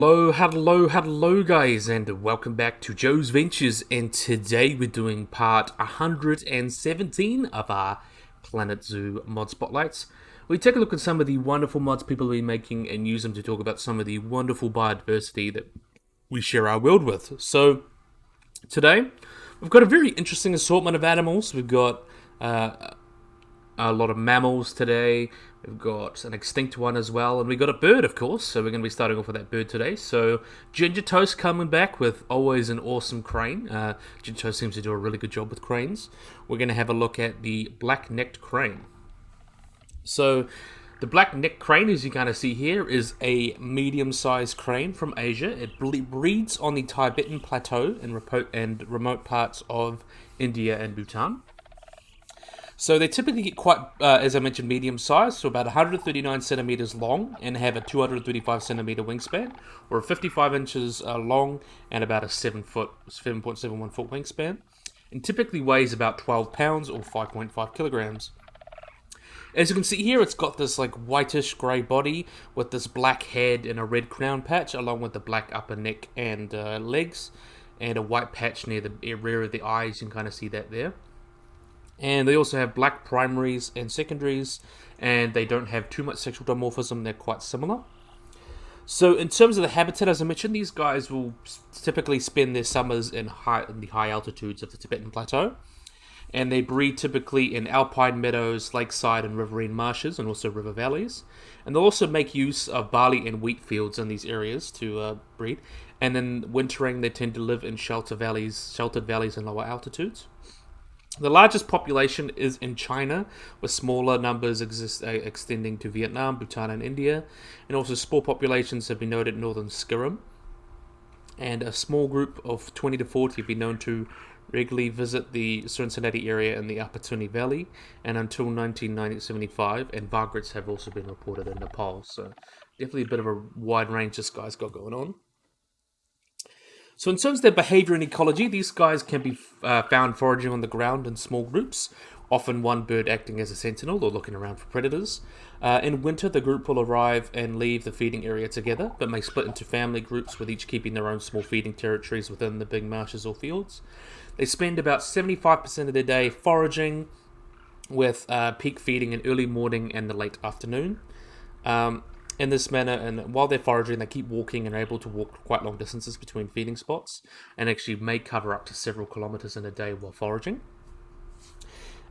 Hello guys, and welcome back to Joe's Ventures, and today we're doing part 117 of our Planet Zoo mod spotlights. We take a look at some of the wonderful mods people have been making and use them to talk about some of the wonderful biodiversity that we share our world with. So, today, we've got a very interesting assortment of animals. We've got a lot of mammals today. We've got an extinct one as well, and we got a bird, of course, so we're going to be starting off with that bird today. So, Ginger Toast coming back with always an awesome crane. Ginger Toast seems to do a really good job with cranes. We're going to have a look at the black-necked crane. So, the black-necked crane, as you kind of see here, is a medium-sized crane from Asia. It breeds on the Tibetan Plateau and remote parts of India and Bhutan. So they typically get quite, as I mentioned, medium sized, so about 139 centimeters long and have a 235 centimeter wingspan, or 55 inches long and about a 7.71 foot wingspan, and typically weighs about 12 pounds or 5.5 kilograms. As you can see here, it's got this like whitish grey body with this black head and a red crown patch, along with the black upper neck and legs, and a white patch near the rear of the eyes. You can kind of see that there. And they also have black primaries and secondaries, and they don't have too much sexual dimorphism. They're quite similar. So in terms of the habitat, as I mentioned, these guys will typically spend their summers in the high altitudes of the Tibetan Plateau. And they breed typically in alpine meadows, lakeside and riverine marshes, and also river valleys. And they'll also make use of barley and wheat fields in these areas to breed. And then wintering, they tend to live in sheltered valleys in lower altitudes. The largest population is in China, with smaller numbers extending to Vietnam, Bhutan, and India. And also spore populations have been noted in northern Skirim. And a small group of 20 to 40 have been known to regularly visit the Cincinnati area in the Upper Tuni Valley, and until 1975, and vagrants have also been reported in Nepal. So definitely a bit of a wide range this guy's got going on. So in terms of their behavior and ecology, these guys can be found foraging on the ground in small groups, often one bird acting as a sentinel or looking around for predators. In winter, the group will arrive and leave the feeding area together, but may split into family groups, with each keeping their own small feeding territories within the big marshes or fields. They spend about 75% of their day foraging, with peak feeding in early morning and the late afternoon. In this manner, and while they're foraging, they keep walking and are able to walk quite long distances between feeding spots, and actually may cover up to several kilometers in a day while foraging.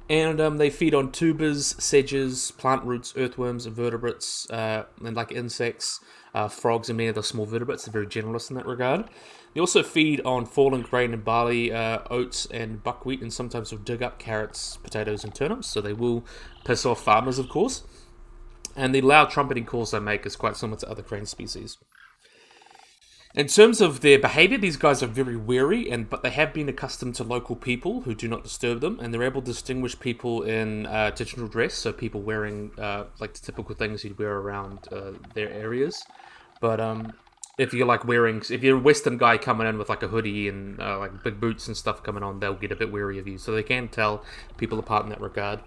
And they feed on tubers, sedges, plant roots, earthworms, invertebrates, and like insects, frogs, and many other small vertebrates. They're very generalist in that regard. They also feed on fallen grain and barley, oats, and buckwheat, and sometimes will dig up carrots, potatoes, and turnips. So they will piss off farmers, of course. And the loud trumpeting calls they make is quite similar to other crane species. In terms of their behavior, these guys are very wary, but they have been accustomed to local people who do not disturb them, and they're able to distinguish people in traditional dress, so people wearing like the typical things you'd wear around their areas. But if you're a Western guy coming in with like a hoodie and like big boots and stuff coming on, they'll get a bit wary of you. So they can tell people apart in that regard.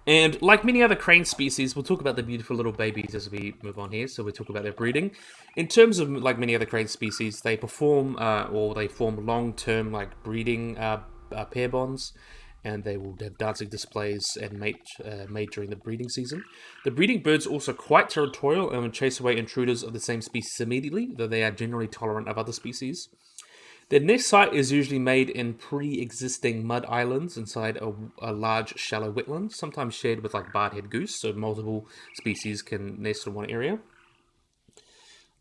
And like many other crane species, we'll talk about the beautiful little babies as we move on here. So we'll talk about their breeding. In terms of like many other crane species, they form long-term like breeding pair bonds, and they will have dancing displays and mate during the breeding season. The breeding birds are also quite territorial and will chase away intruders of the same species immediately, though they are generally tolerant of other species. Their nest site is usually made in pre-existing mud islands inside a large shallow wetland, sometimes shared with like barred-head goose, so multiple species can nest in one area.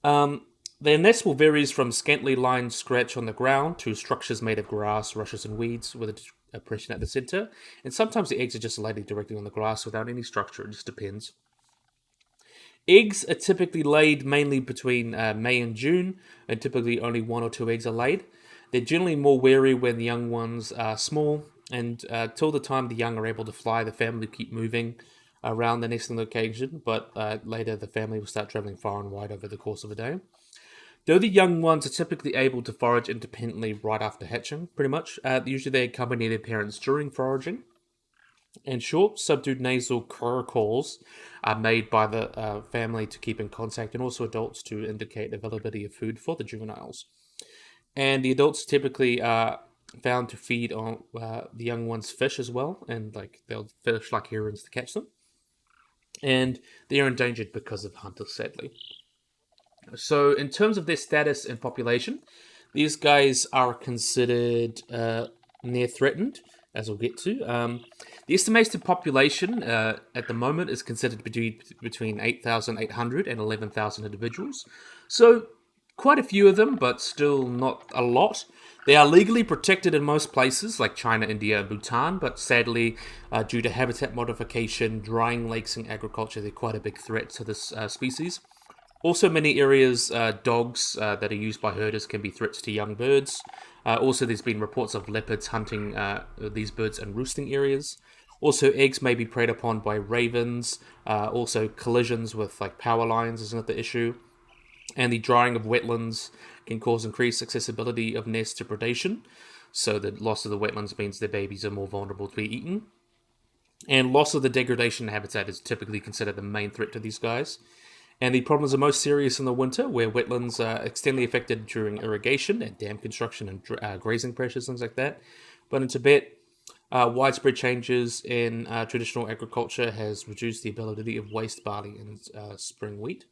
Their nest will vary from scantily lined scratch on the ground to structures made of grass, rushes, and weeds with a depression at the center, and sometimes the eggs are just laid directly on the grass without any structure. It just depends. Eggs are typically laid mainly between May and June, and typically only one or two eggs are laid. They're generally more wary when the young ones are small, and till the time the young are able to fly, the family keep moving around the nesting location, but later the family will start traveling far and wide over the course of a day. Though the young ones are typically able to forage independently right after hatching, pretty much, usually they accompany their parents during foraging. And short, subdued nasal calls are made by the family to keep in contact, and also adults to indicate availability of food for the juveniles. And the adults typically are found to feed on the young ones' fish as well, and like they'll fish like herons to catch them. And they are endangered because of hunters, sadly. So, in terms of their status in population, these guys are considered near threatened, as we'll get to. The estimated population at the moment is considered between 8,800 and 11,000 individuals. So, quite a few of them, but still not a lot. They are legally protected in most places, like China, India, and Bhutan, but sadly, due to habitat modification, drying lakes, and agriculture, they're quite a big threat to this species. Also, many areas, dogs that are used by herders can be threats to young birds. Also, there's been reports of leopards hunting these birds in roosting areas. Also, eggs may be preyed upon by ravens. Also, collisions with like power lines is another issue. And the drying of wetlands can cause increased accessibility of nests to predation. So the loss of the wetlands means their babies are more vulnerable to be eaten. And loss of the degradation habitat is typically considered the main threat to these guys. And the problems are most serious in the winter, where wetlands are extensively affected during irrigation and dam construction and grazing pressures, things like that. But in Tibet, widespread changes in traditional agriculture has reduced the ability of waste barley and spring wheat.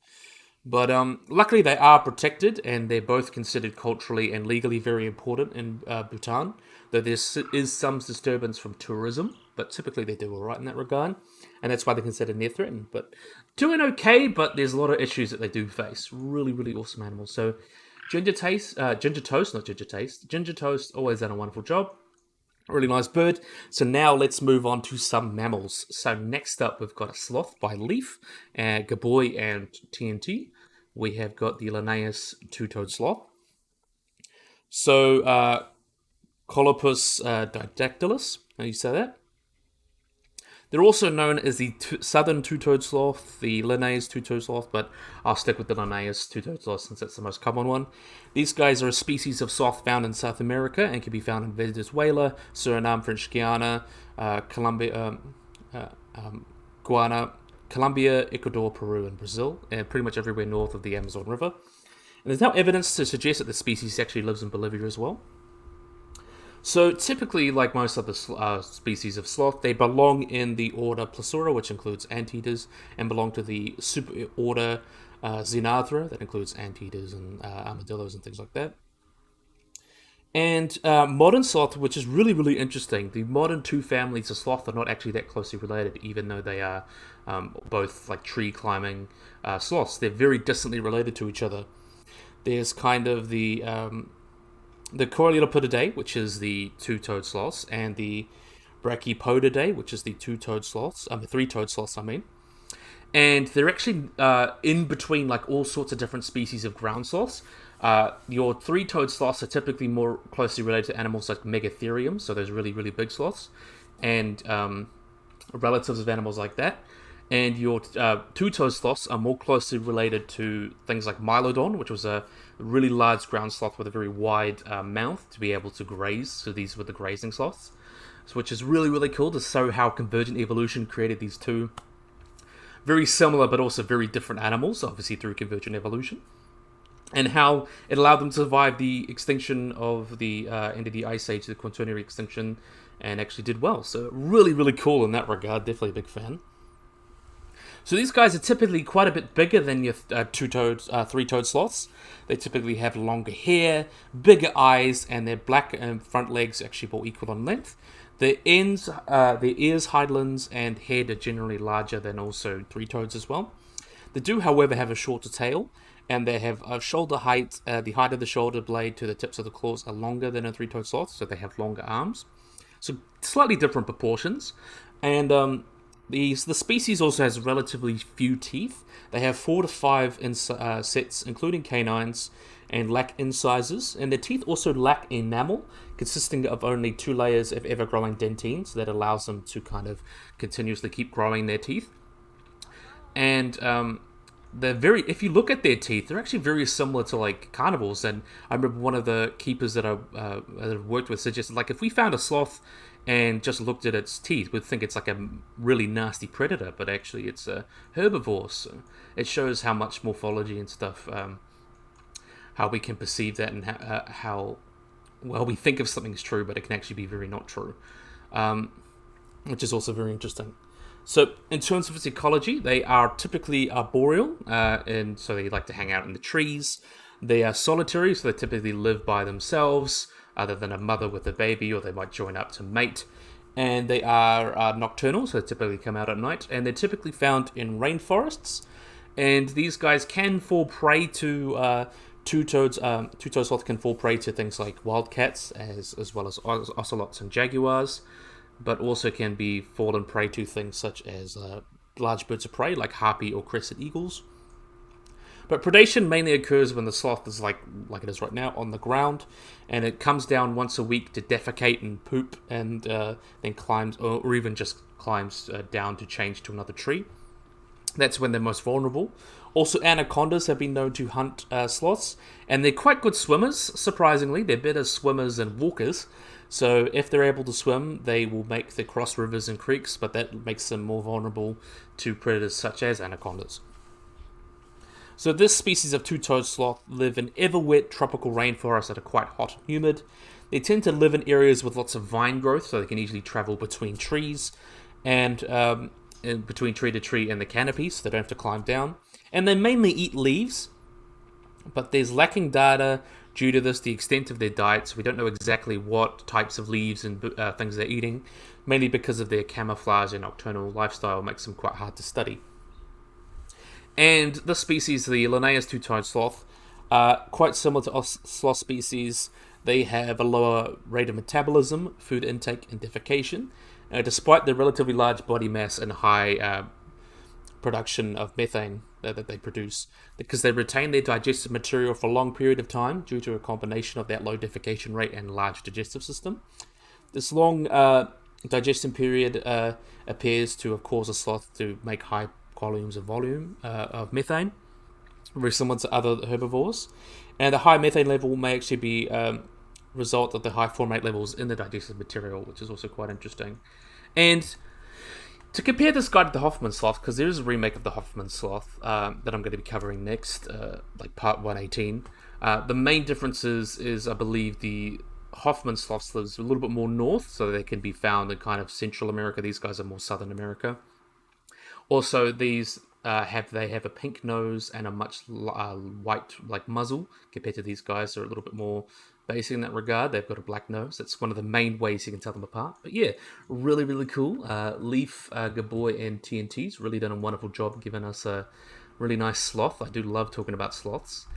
But luckily, they are protected, and they're both considered culturally and legally very important in Bhutan, though there is some disturbance from tourism, but typically they do all right in that regard, and that's why they're considered near threatened. But doing okay, but there's a lot of issues that they do face. Really, really awesome animals. So ginger toast, always done a wonderful job. Really nice bird. So now let's move on to some mammals. So next up, we've got a sloth by Leaf, Gaboy, and TNT. We have got the Linnaeus two-toed sloth. So Colopus didactylus, how do you say that? They're also known as the southern two-toed sloth, the Linnaeus two-toed sloth, but I'll stick with the Linnaeus two-toed sloth since that's the most common one. These guys are a species of sloth found in South America and can be found in Venezuela, Suriname, French Guiana, Colombia, Ecuador, Peru, and Brazil, and pretty much everywhere north of the Amazon River. And there's no evidence to suggest that the species actually lives in Bolivia as well. So typically, like most other species of sloth, they belong in the order Plesura, which includes anteaters, and belong to the superorder Xenarthra, that includes anteaters and armadillos and things like that. And modern sloth, which is really, really interesting, the modern two families of sloth are not actually that closely related, even though they are both like tree climbing sloths. They're very distantly related to each other. There's kind of the Corylopodidae, which is the two-toed sloths, and the Brachypodidae, which is the two-toed sloths, three-toed sloths, I mean. And they're actually in between like all sorts of different species of ground sloths. Your three-toed sloths are typically more closely related to animals like Megatherium, so those really, really big sloths, and relatives of animals like that. And your two-toed sloths are more closely related to things like Mylodon, which was a really large ground sloth with a very wide mouth to be able to graze. So these were the grazing sloths, which is really, really cool to show how convergent evolution created these two very similar but also very different animals, obviously through convergent evolution, and how it allowed them to survive the extinction of the end of the Ice Age, the Quaternary extinction, and actually did well. So really, really cool in that regard. Definitely a big fan. So these guys are typically quite a bit bigger than your three-toed sloths. They typically have longer hair, bigger eyes, and their back and front legs actually more equal in length. Their ears, hind and head are generally larger than also three-toeds as well. They do, however, have a shorter tail, and they have a shoulder height. The height of the shoulder blade to the tips of the claws are longer than a three-toed sloth, so they have longer arms. So slightly different proportions, and the species also has relatively few teeth. They have 4 to 5 sets, including canines, and lack incisors. And their teeth also lack enamel, consisting of only 2 layers of ever-growing dentine, so that allows them to kind of continuously keep growing their teeth. And if you look at their teeth, they're actually very similar to like carnivores. And I remember one of the keepers that I worked with suggested, like, if we found a sloth and just looked at its teeth, we'd think it's like a really nasty predator, but actually it's a herbivore. So it shows how much morphology and stuff, how we can perceive that, and how well we think of something's true, but it can actually be very not true, which is also very interesting. So in terms of its ecology, they are typically arboreal, and so they like to hang out in the trees. They are solitary, so they typically live by themselves, other than a mother with a baby, or they might join up to mate. And they are nocturnal, so they typically come out at night, and they're typically found in rainforests. And these guys can fall prey to two-toed sloth can fall prey to things like wildcats, as well as ocelots and jaguars, but also can be fallen prey to things such as large birds of prey like harpy or crested eagles. But predation mainly occurs when the sloth is like it is right now on the ground, and it comes down once a week to defecate and poop, and then climbs, or even just climbs down to change to another tree. That's when they're most vulnerable. Also, anacondas have been known to hunt sloths, and they're quite good swimmers, surprisingly. They're better swimmers than walkers. So if they're able to swim, they will make the cross rivers and creeks, but that makes them more vulnerable to predators such as anacondas. So this species of two-toed sloth live in ever-wet tropical rainforests that are quite hot and humid. They tend to live in areas with lots of vine growth, so they can easily travel between trees, and between tree to tree in the canopy, so they don't have to climb down. And they mainly eat leaves, but there's lacking data due to this, the extent of their diets. We don't know exactly what types of leaves and things they're eating, mainly because of their camouflage and nocturnal lifestyle makes them quite hard to study. And this species, the Linnaeus two-toed sloth, quite similar to sloth species, they have a lower rate of metabolism, food intake, and defecation, despite their relatively large body mass and high production of methane that they produce, because they retain their digestive material for a long period of time due to a combination of that low defecation rate and large digestive system. This long digestion period appears to have caused a sloth to make high volumes of methane, very similar to other herbivores. And the high methane level may actually be result of the high formate levels in the digestive material, which is also quite interesting. And to compare this guy to the Hoffman sloth, because there is a remake of the Hoffman sloth that I'm going to be covering next, like part 118. The main differences is, I believe, the Hoffman sloth lives a little bit more north, so they can be found in kind of Central America. These guys are more Southern America. Also, these have a pink nose and a much white like muzzle compared to these guys. They're a little bit more basic in that regard. They've got a black nose. That's one of the main ways you can tell them apart. But yeah, really, really cool. Leaf, Gaboy, and TNT's really done a wonderful job giving us a really nice sloth. I do love talking about sloths.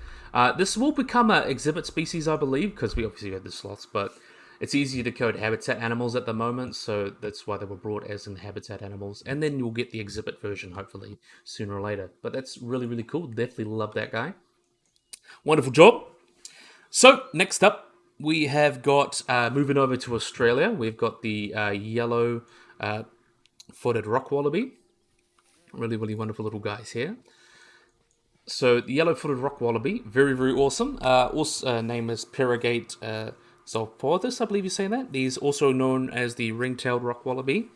This will become an exhibit species, I believe, because we obviously had the sloths, but it's easier to code habitat animals at the moment, so that's why they were brought as in habitat animals. And then you'll get the exhibit version, hopefully, sooner or later. But that's really, really cool. Definitely love that guy. Wonderful job. So, next up, we have got, moving over to Australia, we've got the yellow-footed rock wallaby. Really, really wonderful little guys here. So, the yellow-footed rock wallaby, very, very awesome. Also, name is Perigate Zolporthus, I believe you're saying that. He's also known as the ring-tailed rock wallaby.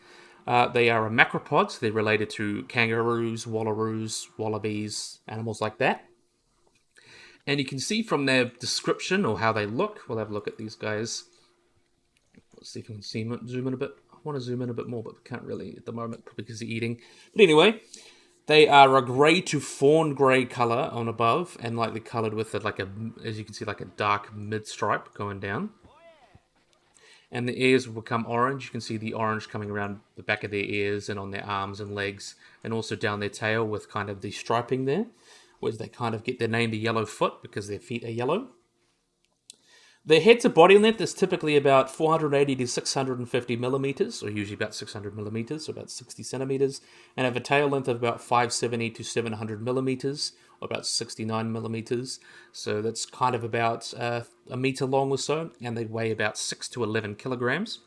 They are a macropod, so they're related to kangaroos, wallaroos, wallabies, animals like that. And you can see from their description, or how they look, we'll have a look at these guys. Let's see if we can zoom in a bit. I want to zoom in a bit more, but we can't really at the moment, probably because they're eating. But anyway, they are a grey to fawn grey colour on above, and lightly coloured with as you can see, like a dark mid-stripe going down. And the ears will become orange. You can see the orange coming around the back of their ears and on their arms and legs, and also down their tail with kind of the striping there, where they kind of get their name the yellow foot because their feet are yellow. Their head to body length is typically about 480 to 650 millimeters, or usually about 600 millimeters, so about 60 centimeters, and have a tail length of about 570 to 700 millimeters, or about 69 millimeters. So that's kind of about a meter long or so, and they weigh about 6 to 11 kilograms.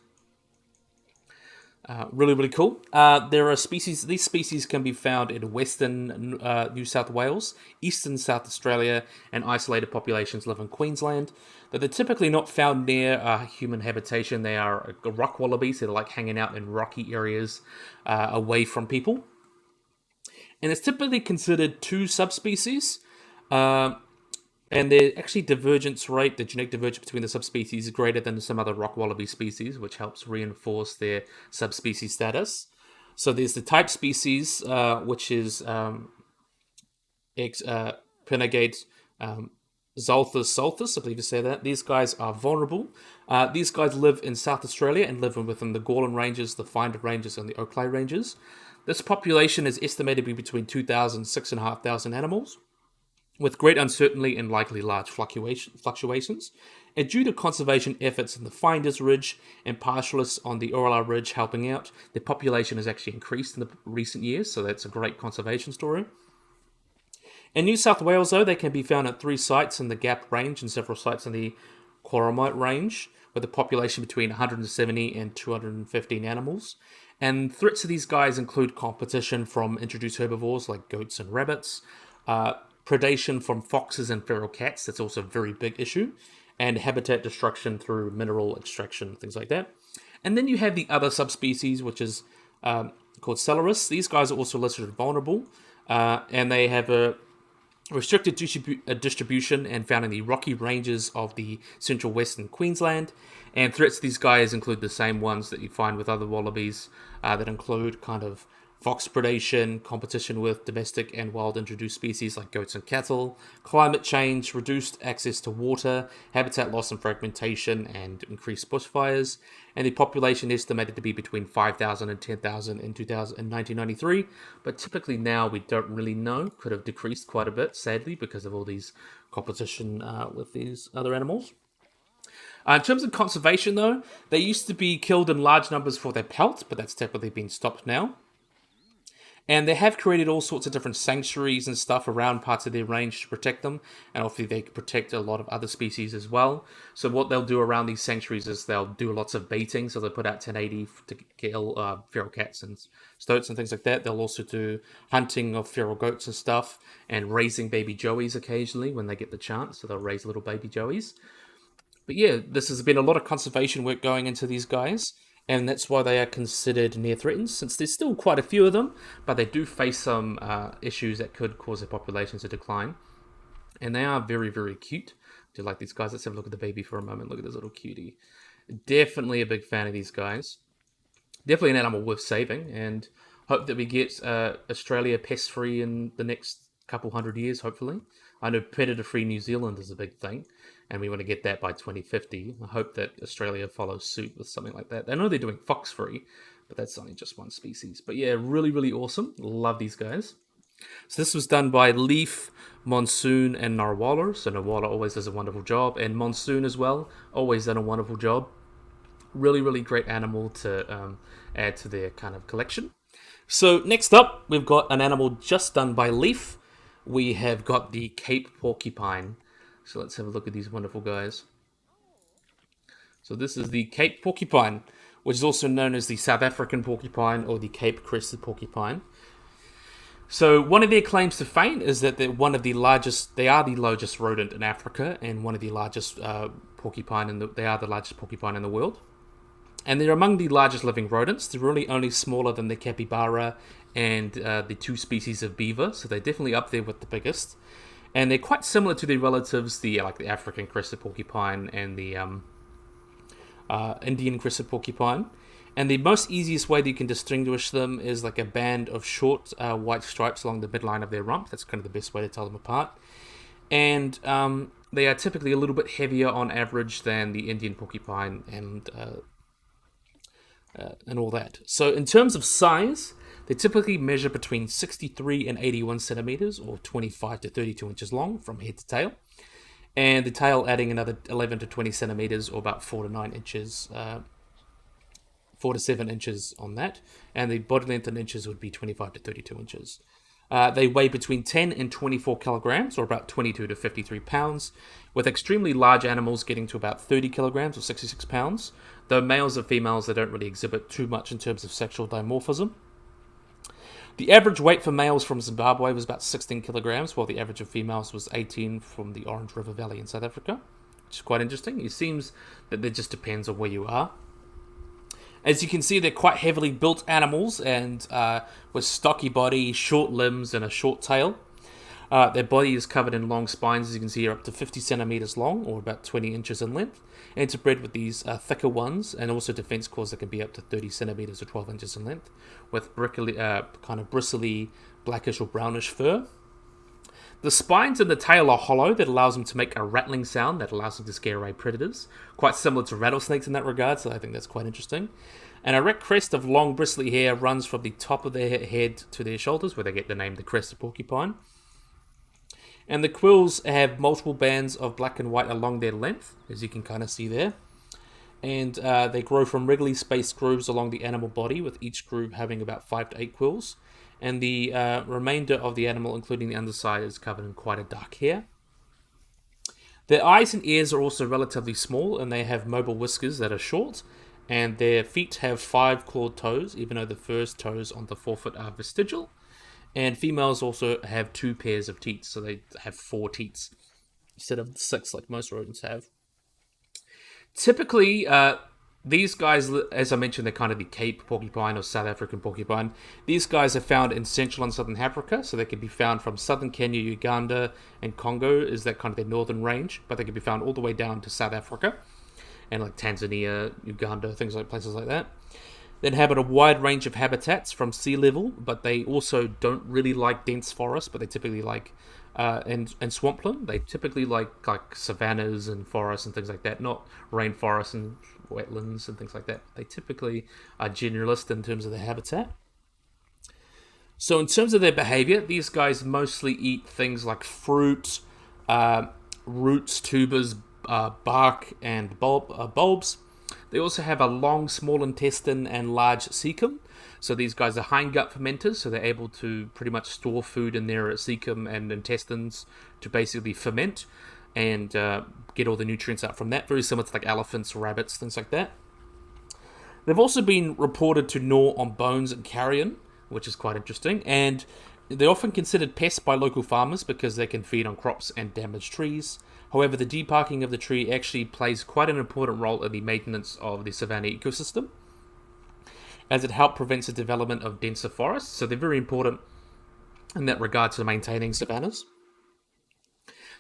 Really, really cool. There are species. These species can be found in western New South Wales, eastern South Australia, and isolated populations live in Queensland. But they're typically not found near human habitation. They are rock wallabies. They're like hanging out in rocky areas away from people. And it's typically considered two subspecies. Uh, and the actually divergence rate, the genetic divergence between the subspecies, is greater than some other rock wallaby species, which helps reinforce their subspecies status. So there's the type species, which is Pinagate Zolthus solthus, I believe you say that. These guys are vulnerable. These guys live in South Australia and live within the Gorlin Ranges, the Finder Ranges, and the Oakley Ranges. This population is estimated to be between 2,000 and 6,500 animals, with great uncertainty and likely large fluctuations. And due to conservation efforts in the Finders Ridge and pastoralists on the Orla Ridge helping out, the population has actually increased in the recent years, so that's a great conservation story. In New South Wales, though, they can be found at 3 sites in the Gap Range and several sites in the Quaramite Range, with a population between 170 and 215 animals. And threats to these guys include competition from introduced herbivores like goats and rabbits, predation from foxes and feral cats, that's also a very big issue, and habitat destruction through mineral extraction, things like that. And then you have the other subspecies, which is called Celeris. These guys are also listed as vulnerable, and they have a restricted distribution and found in the rocky ranges of the central western Queensland. And threats to these guys include the same ones that you find with other wallabies, that include kind of fox predation, competition with domestic and wild introduced species like goats and cattle, climate change, reduced access to water, habitat loss and fragmentation, and increased bushfires. And the population estimated to be between 5,000 and 10,000 in 1993. But typically now we don't really know. Could have decreased quite a bit, sadly, because of all these competition with these other animals. In terms of conservation, though, they used to be killed in large numbers for their pelt, but that's typically been stopped now. And they have created all sorts of different sanctuaries and stuff around parts of their range to protect them. And obviously they protect a lot of other species as well. So what they'll do around these sanctuaries is they'll do lots of baiting. So they'll put out 1080 to kill feral cats and stoats and things like that. They'll also do hunting of feral goats and stuff, and raising baby joeys occasionally when they get the chance. So they'll raise little baby joeys. But yeah, this has been a lot of conservation work going into these guys. And that's why they are considered near threatened, since there's still quite a few of them, but they do face some issues that could cause their populations to decline. And they are very, very cute. Do you like these guys? Let's have a look at the baby for a moment. Look at this little cutie. Definitely a big fan of these guys. Definitely an animal worth saving, and hope that we get Australia pest-free in the next couple hundred years, hopefully. I know predator-free New Zealand is a big thing, and we want to get that by 2050. I hope that Australia follows suit with something like that. I know they're doing fox-free, but that's only just one species. But yeah, really, really awesome. Love these guys. So this was done by Leaf, Monsoon, and Narwhal. So Narwhal always does a wonderful job, and Monsoon as well, always done a wonderful job. Really, really great animal to add to their kind of collection. So next up, we've got an animal just done by Leaf. We have got the Cape Porcupine. So let's have a look at these wonderful guys. So this is the Cape Porcupine, which is also known as the South African porcupine or the Cape Crested porcupine. So one of their claims to fame is that they're one of the largest. They are the largest rodent in Africa, and one of the largest porcupine. They are the largest porcupine in the world. And they're among the largest living rodents. They're really only smaller than the capybara and the 2 species of beaver, so they're definitely up there with the biggest. And they're quite similar to their relatives, the African crested porcupine and the Indian crested porcupine. And the most easiest way that you can distinguish them is like a band of short white stripes along the midline of their rump. That's kind of the best way to tell them apart. And they are typically a little bit heavier on average than the Indian porcupine and all that. So in terms of size, they typically measure between 63 and 81 centimeters, or 25 to 32 inches long from head to tail. And the tail adding another 11 to 20 centimeters, or about 4 to 9 inches, 4 to 7 inches on that. And the body length in inches would be 25 to 32 inches. They weigh between 10 and 24 kilograms, or about 22 to 53 pounds, with extremely large animals getting to about 30 kilograms, or 66 pounds, though males and females, they don't really exhibit too much in terms of sexual dimorphism. The average weight for males from Zimbabwe was about 16 kilograms, while the average of females was 18 from the Orange River Valley in South Africa, which is quite interesting. It seems that it just depends on where you are. As you can see, they're quite heavily built animals and with stocky body, short limbs, and a short tail. Their body is covered in long spines, as you can see here, up to 50 centimeters long, or about 20 inches in length. And it's bred with these thicker ones, and also defense claws that can be up to 30 centimeters or 12 inches in length, with kind of bristly, blackish or brownish fur. The spines in the tail are hollow, that allows them to make a rattling sound that allows them to scare away predators. Quite similar to rattlesnakes in that regard, so I think that's quite interesting. An erect crest of long bristly hair runs from the top of their head to their shoulders, where they get the name the crested porcupine. And the quills have multiple bands of black and white along their length, as you can kind of see there. And they grow from regularly spaced grooves along the animal body, with each groove having about 5 to 8 quills. And the remainder of the animal, including the underside, is covered in quite a dark hair. Their eyes and ears are also relatively small, and they have mobile whiskers that are short. And their feet have 5 clawed toes, even though the first toes on the forefoot are vestigial. And females also have 2 pairs of teats, so they have 4 teats instead of 6 like most rodents have. Typically, these guys, as I mentioned, they're kind of the Cape porcupine or South African porcupine. These guys are found in Central and Southern Africa, so they can be found from southern Kenya, Uganda, and Congo is that kind of their northern range, but they can be found all the way down to South Africa, and like Tanzania, Uganda, places like that. They inhabit a wide range of habitats from sea level, but they also don't really like dense forests, but they typically like and swampland. They typically like savannas and forests and things like that, not rainforests and wetlands and things like that. They typically are generalist in terms of their habitat. So in terms of their behavior, these guys mostly eat things like fruit, roots, tubers, bark, and bulbs. They also have a long small intestine and large cecum. So these guys are hindgut fermenters, so they're able to pretty much store food in their cecum and intestines to basically ferment and get all the nutrients out from that. Very similar to like elephants, rabbits, things like that. They've also been reported to gnaw on bones and carrion, which is quite interesting. And they're often considered pests by local farmers because they can feed on crops and damage trees. However, the debarking of the tree actually plays quite an important role in the maintenance of the savanna ecosystem, as it helps prevent the development of denser forests. So they're very important in that regard to maintaining savannas.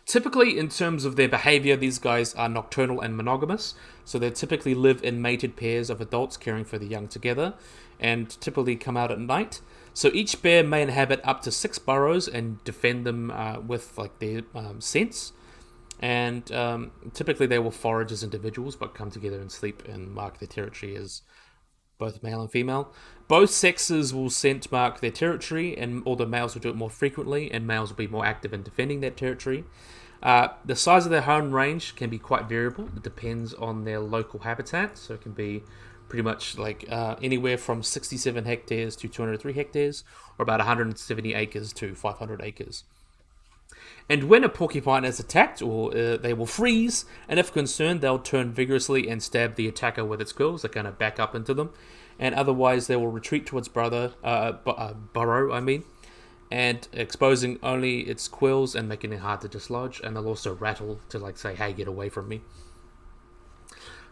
Typically, in terms of their behavior, these guys are nocturnal and monogamous. So they typically live in mated pairs of adults caring for the young together, and typically come out at night. So each bear may inhabit up to 6 burrows and defend them with like their scents. And typically they will forage as individuals, but come together and sleep and mark their territory as both male and female. Both sexes will scent mark their territory, and although males will do it more frequently, and males will be more active in defending that territory. The size of their home range can be quite variable. It depends on their local habitat, so it can be pretty much like anywhere from 67 hectares to 203 hectares, or about 170 acres to 500 acres. And when a porcupine is attacked, or they will freeze, and if concerned, they'll turn vigorously and stab the attacker with its quills. They kind of back up into them, and otherwise they will retreat to its burrow, and exposing only its quills and making it hard to dislodge. And they'll also rattle to like say, "Hey, get away from me."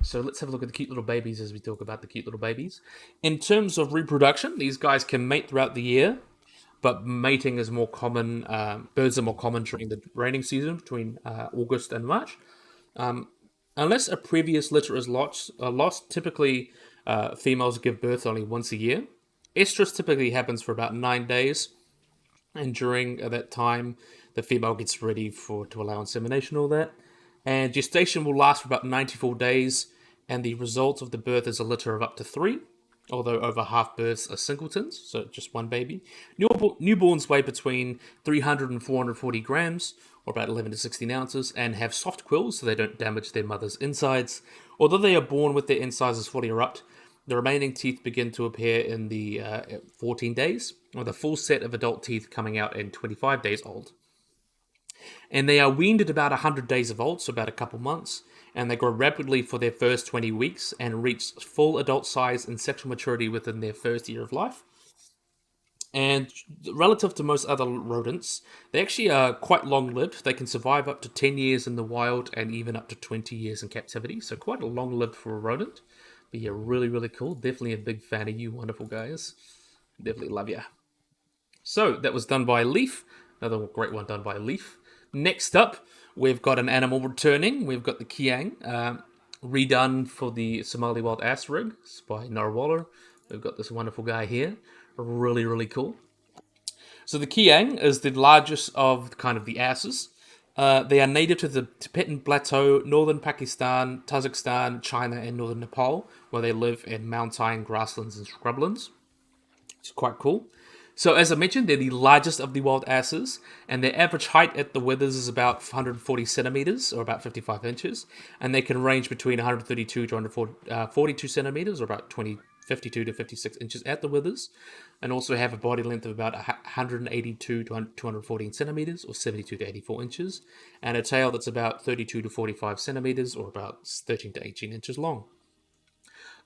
So let's have a look at the cute little babies as we talk about the cute little babies. In terms of reproduction, these guys can mate throughout the year, but mating is more common. Birds are more common during the raining season between August and March. Unless a previous litter is lost, typically females give birth only once a year. Estrus typically happens for about 9 days, and during that time, the female gets ready to allow insemination and all that. And gestation will last for about 94 days, and the result of the birth is a litter of up to 3. Although over half births are singletons, so just one baby. Newborns weigh between 300 and 440 grams, or about 11 to 16 ounces, and have soft quills so they don't damage their mother's insides. Although they are born with their incisors fully erupt, The remaining teeth begin to appear in the 14 days, with a full set of adult teeth coming out in 25 days old. And they are weaned at about 100 days of old, so about a couple months, and they grow rapidly for their first 20 weeks and reach full adult size and sexual maturity within their first year of life. And relative to most other rodents, they actually are quite long-lived. They can survive up to 10 years in the wild and even up to 20 years in captivity, so quite a long-lived for a rodent. But yeah, really, really cool. Definitely a big fan of you wonderful guys. Definitely love ya. So, that was done by Leaf. Another great one done by Leaf. Next up, we've got an animal returning. We've got the Kiang, redone for the Somali Wild Ass Rig by Narwhal. We've got this wonderful guy here. Really, really cool. So the Kiang is the largest of kind of the asses. They are native to the Tibetan Plateau, northern Pakistan, Tajikistan, China, and northern Nepal, where they live in mountain grasslands and scrublands. It's quite cool. So as I mentioned, they're the largest of the wild asses, and their average height at the withers is about 140 centimeters, or about 55 inches, and they can range between 132 to 142 centimeters, or about 52 to 56 inches at the withers, and also have a body length of about 182 to 214 centimeters, or 72 to 84 inches, and a tail that's about 32 to 45 centimeters, or about 13 to 18 inches long.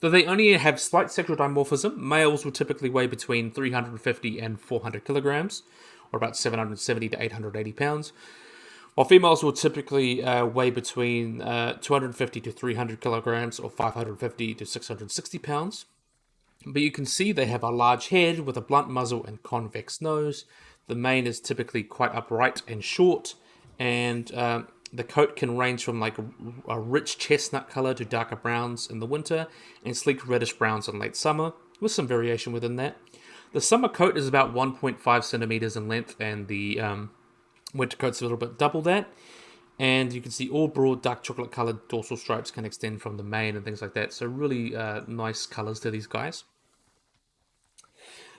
Though they only have slight sexual dimorphism, males will typically weigh between 350 and 400 kilograms, or about 770 to 880 pounds, while females will typically weigh between 250 to 300 kilograms, or 550 to 660 pounds. But you can see they have a large head with a blunt muzzle and convex nose. The mane is typically quite upright and short, and the coat can range from like a rich chestnut color to darker browns in the winter and sleek reddish browns in late summer, with some variation within that. The summer coat is about 1.5 centimeters in length, and the winter coat's a little bit double that. And you can see all broad dark chocolate colored dorsal stripes can extend from the mane and things like that. So really nice colors to these guys.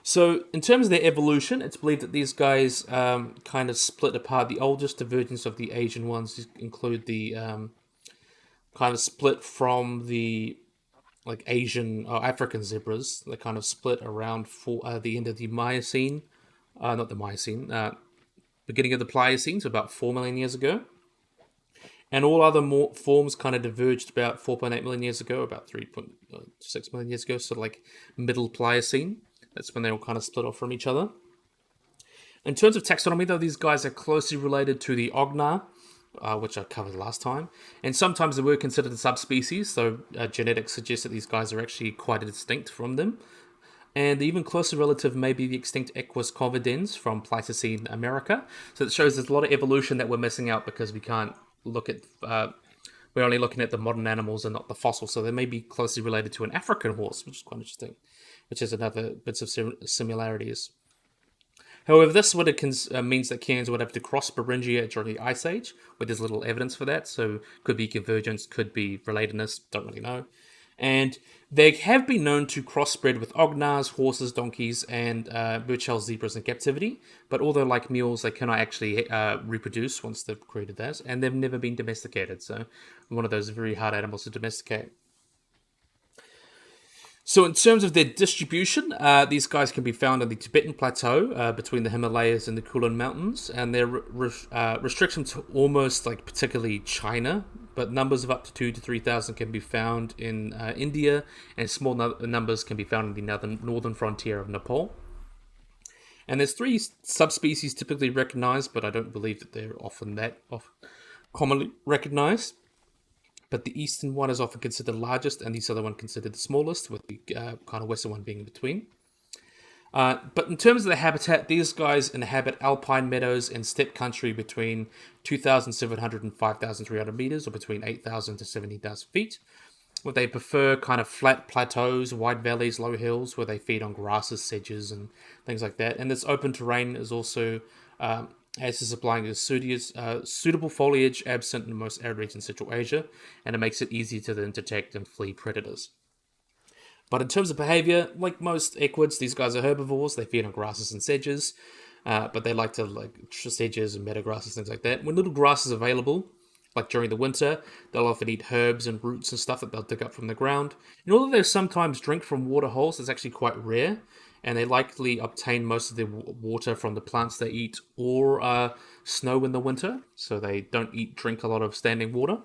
So, in terms of their evolution, it's believed that these guys kind of split apart. The oldest divergence of the Asian ones include the kind of split from the like Asian or African zebras. They kind of split around the end of the Miocene, not the Miocene, beginning of the Pliocene, so about 4 million years ago. And all other forms kind of diverged about 4.8 million years ago, about 3.6 million years ago, so like middle Pliocene. That's when they all kind of split off from each other. In terms of taxonomy, though, these guys are closely related to the Ogna, which I covered last time. And sometimes they were considered a subspecies, so genetics suggests that these guys are actually quite distinct from them. And the even closer relative may be the extinct Equus convidens from Pleistocene America. So it shows there's a lot of evolution that we're missing out because we can't look at... we're only looking at the modern animals and not the fossils, so they may be closely related to an African horse, which is quite interesting. Which is another bits of similarities. However, this would means that Kiangs would have to cross Beringia during the Ice Age, where there's little evidence for that, so could be convergence, could be relatedness, don't really know. And they have been known to crossbred with ognars, horses, donkeys, and Burchell zebras in captivity, but although like mules, they cannot actually reproduce once they've created that, and they've never been domesticated, so one of those very hard animals to domesticate. So in terms of their distribution, these guys can be found on the Tibetan Plateau between the Himalayas and the Kulin Mountains, and they're restricted to almost like particularly China, but numbers of up to 2,000 to 3,000 can be found in India, and small numbers can be found in the northern frontier of Nepal. And there's 3 subspecies typically recognized, but I don't believe that they're often that commonly recognized. But the eastern one is often considered the largest, and the southern one considered the smallest, with the kind of western one being in between. But in terms of the habitat, these guys inhabit alpine meadows and steppe country between 2,700 and 5,300 meters, or between 8,000 to 17,000 feet. Where they prefer kind of flat plateaus, wide valleys, low hills, where they feed on grasses, sedges, and things like that. And this open terrain is also as is supplying suitable foliage absent in most arid regions in Central Asia, and it makes it easy to then detect and flee predators. But in terms of behavior, like most equids, these guys are herbivores. They feed on grasses and sedges, but they like to like sedges and meadow grasses, things like that. When little grass is available, Like during the winter, they'll often eat herbs and roots and stuff that they'll dig up from the ground. And although they sometimes drink from water holes, it's actually quite rare, and they likely obtain most of their water from the plants they eat or snow in the winter, so they don't drink a lot of standing water.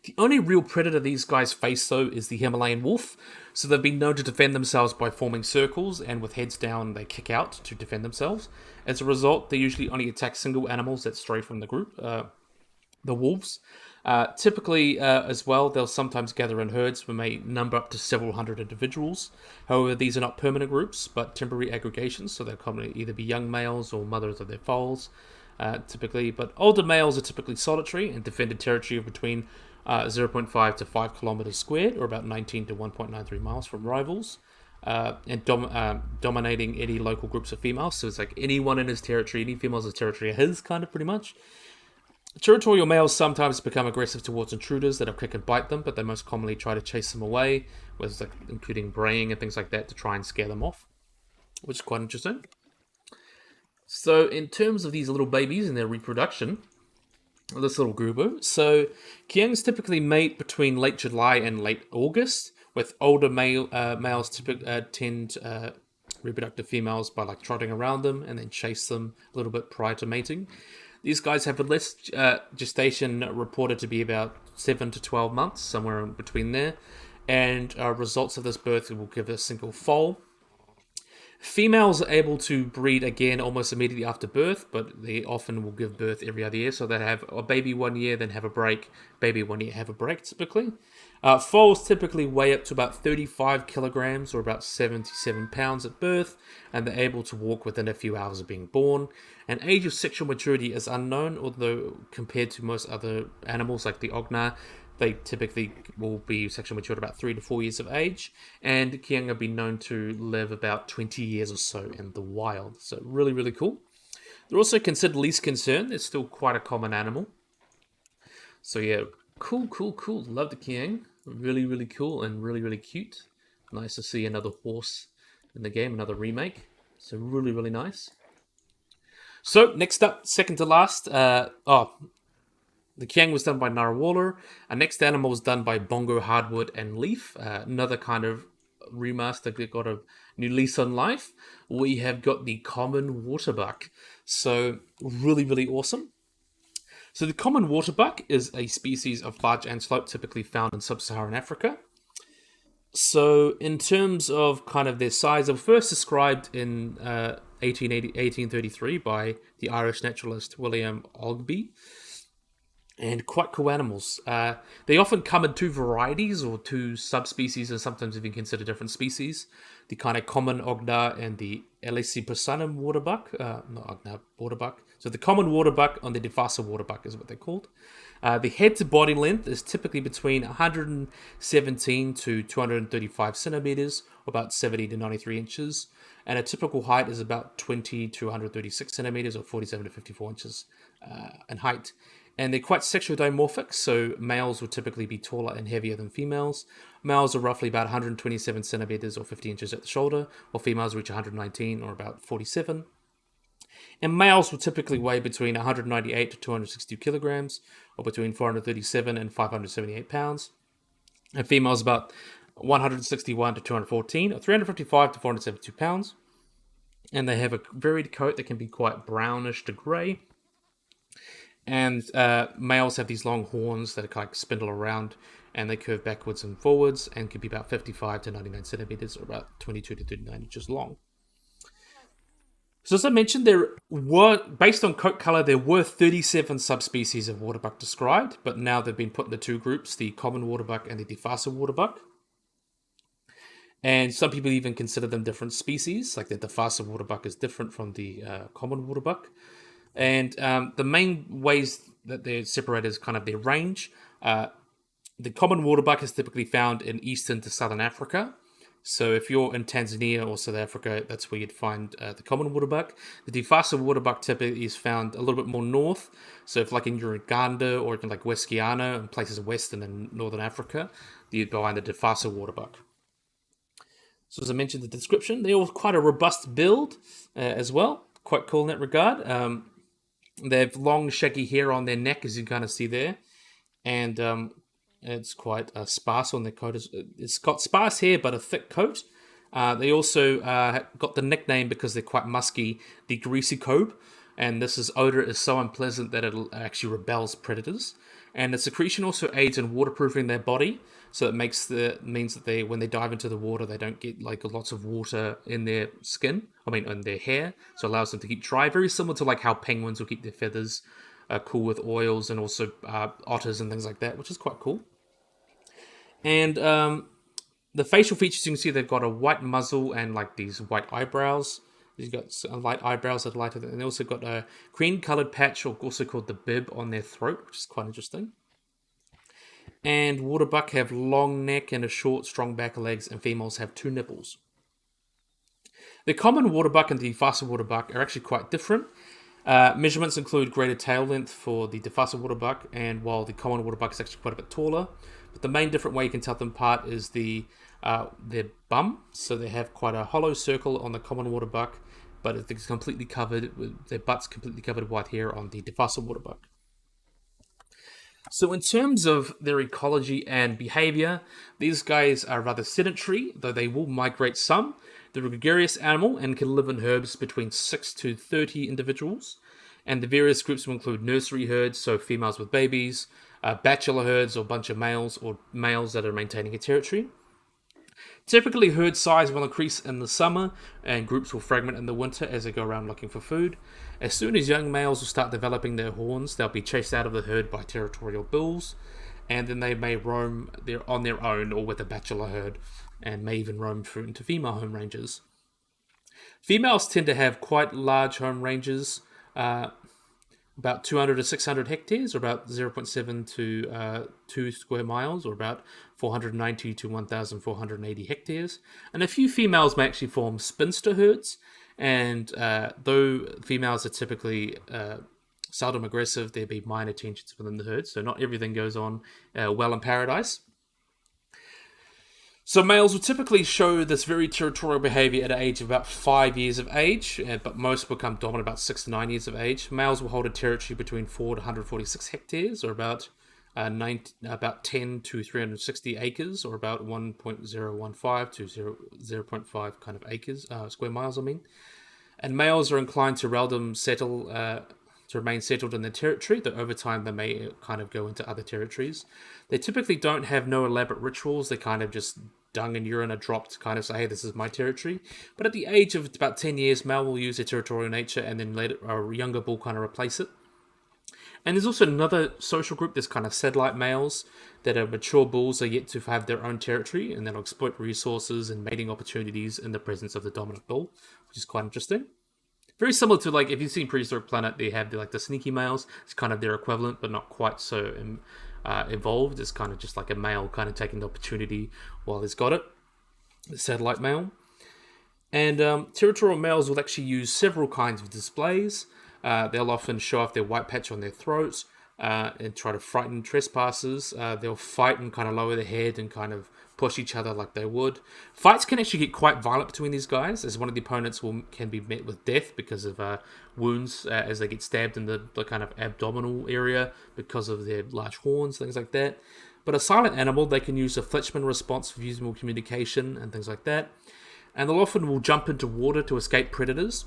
The only real predator these guys face, though, is the Himalayan wolf. So they've been known to defend themselves by forming circles, and with heads down, they kick out to defend themselves. As a result, they usually only attack single animals that stray from the group, the wolves. Typically, as well, they'll sometimes gather in herds who may number up to several hundred individuals. However, these are not permanent groups, but temporary aggregations, so they'll commonly either be young males or mothers of their foals, typically. But older males are typically solitary and defend a territory of between 0.5 to 5 kilometers squared, or about 19 to 1.93 miles from rivals, and dominating any local groups of females. So it's like anyone in his territory, any females in his territory are his, kind of pretty much. Territorial males sometimes become aggressive towards intruders that'll kick and bite them, but they most commonly try to chase them away, including braying and things like that to try and scare them off, which is quite interesting. So in terms of these little babies and their reproduction, this little grouper, so Kiangs typically mate between late July and late August, with older males tend reproductive females by like trotting around them and then chase them a little bit prior to mating. These guys have a less gestation reported to be about 7 to 12 months, somewhere in between there. And results of this birth will give a single foal. Females are able to breed again almost immediately after birth, but they often will give birth every other year. So they have a baby 1 year, then have a break, baby 1 year, have a break typically. Foals typically weigh up to about 35 kilograms or about 77 pounds at birth, and they're able to walk within a few hours of being born. And age of sexual maturity is unknown, although compared to most other animals like the ogna, they typically will be sexually mature at about 3 to 4 years of age, and Kiang have been known to live about 20 years or so in the wild. So really, really cool. They're also considered least concern. It's still quite a common animal. So yeah, cool. Love the Kiang. Really, really cool and really, really cute. Nice to see another horse in the game, another remake. So really, really nice. So next up, second to last, the Kiang was done by Narwhal. Our next animal was done by Bongo Hardwood and Leaf. Another kind of remaster that got a new lease on life. We have got the common waterbuck. So really, really awesome. So the common waterbuck is a species of large antelope typically found in sub-Saharan Africa. So in terms of kind of their size, they were first described in 1833 by the Irish naturalist William Wallaby. And quite cool animals. They often come in two varieties or two subspecies, and sometimes even considered different species. The kind of common ogna and the Elesiposanum waterbuck. Not ogna, waterbuck. So the common waterbuck and the Defasa waterbuck is what they're called. The head to body length is typically between 117 to 235 centimeters, or about 70 to 93 inches. And a typical height is about 20 to 136 centimeters, or 47 to 54 inches in height. And they're quite sexually dimorphic, so males will typically be taller and heavier than females. Males are roughly about 127 centimeters or 50 inches at the shoulder, while females reach 119 or about 47. And males will typically weigh between 198 to 262 kilograms, or between 437 and 578 pounds. And females about 161 to 214, or 355 to 472 pounds. And they have a varied coat that can be quite brownish to grey. And males have these long horns that kind of spindle around, and they curve backwards and forwards, and can be about 55 to 99 centimeters, or about 22 to 39 inches long. So as I mentioned, based on coat color, there were 37 subspecies of waterbuck described, but now they've been put into two groups, the common waterbuck and the Defasa waterbuck. And some people even consider them different species, like the Defasa waterbuck is different from the common waterbuck. And the main ways that they're separated is kind of their range. The common waterbuck is typically found in eastern to southern Africa. So if you're in Tanzania or South Africa, that's where you'd find the common waterbuck. The Defasa waterbuck typically is found a little bit more north. So if like in Uganda or in like West Guyana and places of western and northern Africa, you'd find the Defasa waterbuck. So as I mentioned in the description, they're all quite a robust build as well. Quite cool in that regard. They have long, shaggy hair on their neck, as you kind of see there, and it's quite sparse on their coat. It's got sparse hair, but a thick coat. They also got the nickname because they're quite musky, the greasy cobe, and this odor is so unpleasant that it actually repels predators. And the secretion also aids in waterproofing their body, so it means that when they dive into the water, they don't get like lots of water in their skin. I mean, in their hair, so it allows them to keep dry. Very similar to like how penguins will keep their feathers cool with oils, and also otters and things like that, which is quite cool. And the facial features, you can see they've got a white muzzle and like these white eyebrows. You've got light eyebrows that are lighter, and they also got a cream-colored patch, or also called the bib, on their throat, which is quite interesting. And waterbuck have long neck and a short, strong back of legs, and females have 2 nipples. The common waterbuck and the fossil waterbuck are actually quite different. Measurements include greater tail length for the fossil waterbuck, and while the common waterbuck is actually quite a bit taller. But the main different way you can tell them apart is their bum. So they have quite a hollow circle on the common waterbuck, but it's completely covered with their butts completely covered with white hair on the fossil waterbuck. So in terms of their ecology and behavior, these guys are rather sedentary, though they will migrate some. They're a gregarious animal and can live in herds between 6 to 30 individuals. And the various groups will include nursery herds, so females with babies, bachelor herds, or a bunch of males, or males that are maintaining a territory. Typically, herd size will increase in the summer, and groups will fragment in the winter as they go around looking for food. As soon as young males will start developing their horns, they'll be chased out of the herd by territorial bulls, and then they may roam on their own or with a bachelor herd, and may even roam through into female home ranges. Females tend to have quite large home ranges, about 200 to 600 hectares, or about 0.7 to 2 square miles, or about 490 to 1,480 hectares. And a few females may actually form spinster herds, and though females are typically seldom aggressive, there be minor tensions within the herd, so not everything goes on well in paradise. So males will typically show this very territorial behavior at an age of about 5 years of age, but most become dominant about 6 to 9 years of age. Males will hold a territory between 4 to 146 hectares, or about 10 to 360 acres, or about 1.015 to 0.5 kind of acres, square miles, I mean. And males are inclined to to remain settled in their territory, though over time they may kind of go into other territories. They typically don't have no elaborate rituals. They kind of just dung and urine are dropped to kind of say, hey, this is my territory. But at the age of about 10 years, male will use their territorial nature, and then later a younger bull kind of replace it. And there's also another social group, this kind of satellite males, that are mature bulls are yet to have their own territory, and they'll exploit resources and mating opportunities in the presence of the dominant bull, which is quite interesting. Very similar to, like, if you've seen Prehistoric Planet, they have the sneaky males. It's kind of their equivalent, but not quite so evolved. It's kind of just like a male kind of taking the opportunity while he's got it. The satellite male. And territorial males will actually use several kinds of displays. They'll often show off their white patch on their throats and try to frighten trespassers. They'll fight and kind of lower their head and kind of push each other like they would. Fights can actually get quite violent between these guys, as one of the opponents can be met with death because of wounds as they get stabbed in the kind of abdominal area because of their large horns, things like that. But a silent animal, they can use a Fletchman response for usable communication and things like that. And they'll often will jump into water to escape predators.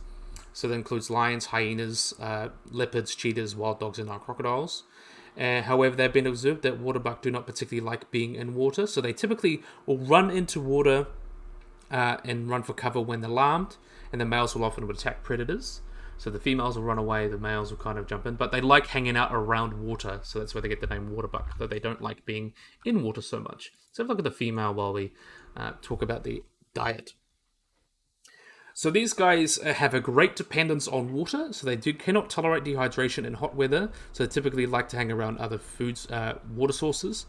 So that includes lions, hyenas, leopards, cheetahs, wild dogs, and crocodiles. However, they've been observed that waterbuck do not particularly like being in water, so they typically will run into water and run for cover when alarmed, and the males will often attack predators. So the females will run away, the males will kind of jump in, but they like hanging out around water, so that's where they get the name waterbuck, though they don't like being in water so much. So have a look at the female while we talk about the diet. So these guys have a great dependence on water, so they cannot tolerate dehydration in hot weather, so they typically like to hang around other water sources.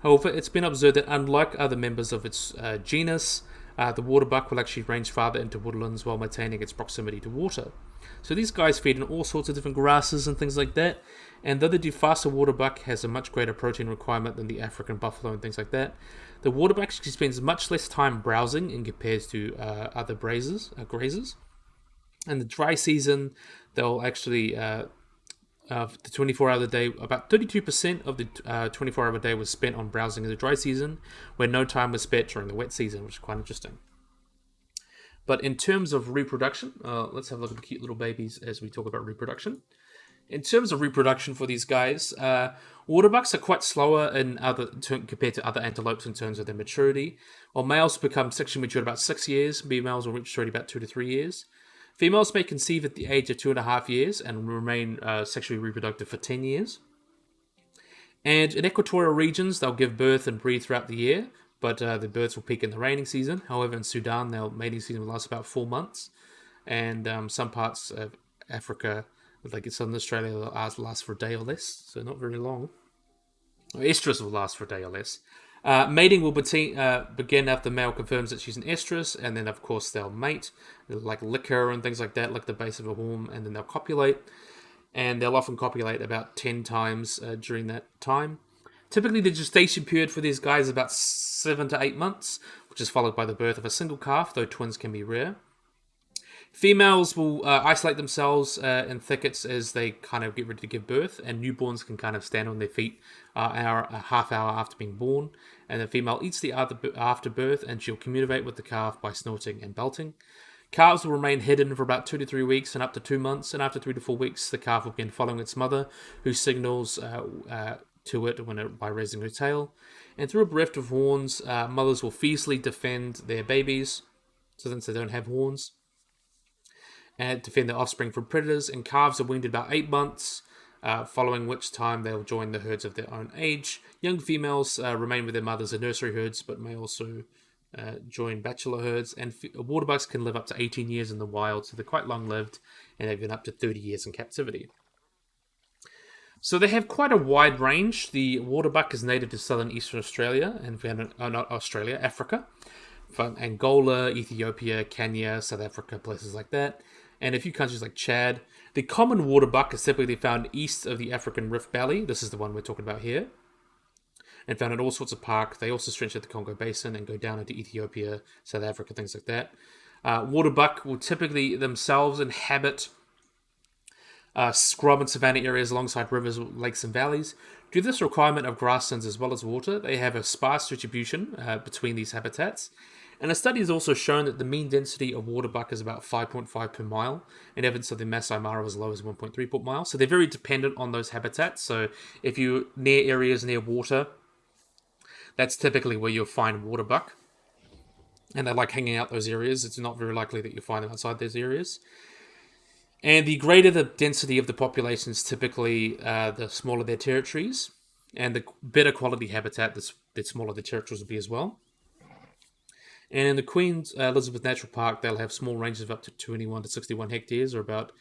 However, it's been observed that unlike other members of its genus, the waterbuck will actually range farther into woodlands while maintaining its proximity to water. So these guys feed on all sorts of different grasses and things like that, and though the Dufasa waterbuck has a much greater protein requirement than the African buffalo and things like that, the waterbuck actually spends much less time browsing in compared to other grazers. In the dry season, they'll actually of the 24-hour of the day, about 32% of the 24-hour of the day was spent on browsing in the dry season, where no time was spent during the wet season, which is quite interesting. But in terms of reproduction, let's have a look at the cute little babies as we talk about reproduction. In terms of reproduction for these guys, waterbucks are quite slower compared to other antelopes in terms of their maturity. While males become sexually mature at about 6 years, females will reach maturity about 2 to 3 years. Females may conceive at the age of 2.5 years and remain sexually reproductive for 10 years. And in equatorial regions, they'll give birth and breed throughout the year, but the births will peak in the raining season. However, in Sudan, their mating season will last about 4 months. And some parts of Africa, like in Southern Australia, they'll last for a day or less, so not very long. Estrus will last for a day or less. Mating will begin after the male confirms that she's an estrus, and then, of course, they'll mate. They'll, like, lick her and things like that, lick the base of a horn, and then they'll copulate. And they'll often copulate about 10 times during that time. Typically, the gestation period for these guys is about 7 to 8 months, which is followed by the birth of a single calf, though twins can be rare. Females will isolate themselves in thickets as they kind of get ready to give birth, and newborns can kind of stand on their feet a half hour after being born. And the female eats the after birth, and she'll communicate with the calf by snorting and belting. Calves will remain hidden for about 2 to 3 weeks and up to 2 months, and after 3 to 4 weeks, the calf will begin following its mother, who signals to it by raising her tail. And through a bereft of horns, mothers will fiercely defend their babies, since they don't have horns, and defend their offspring from predators. And calves are weaned at about 8 months, following which time they'll join the herds of their own age. Young females remain with their mothers in nursery herds, but may also join bachelor herds. And waterbucks can live up to 18 years in the wild, so they're quite long-lived, and they've been up to 30 years in captivity. So they have quite a wide range. The waterbuck is native to southern eastern Australia, and not Australia, Africa, from Angola, Ethiopia, Kenya, South Africa, places like that, and a few countries like Chad. The common waterbuck is typically found east of the African Rift Valley. This is the one we're talking about here, and found in all sorts of parks. They also stretch at the Congo Basin and go down into Ethiopia, South Africa, things like that. Waterbuck will typically themselves inhabit scrub and savanna areas alongside rivers, lakes, and valleys. Due to this requirement of grasslands as well as water, they have a sparse distribution between these habitats. And a study has also shown that the mean density of waterbuck is about 5.5 per mile, and evidence of the Masai Mara as low as 1.3 per mile. So they're very dependent on those habitats. So if you're near areas near water, that's typically where you'll find waterbuck. And they like hanging out those areas. It's not very likely that you'll find them outside those areas. And the greater the density of the populations, typically the smaller their territories. And the better quality habitat, the smaller the territories will be as well. And in the Queen Elizabeth Natural Park, they'll have small ranges of up to 21 to 61 hectares, or about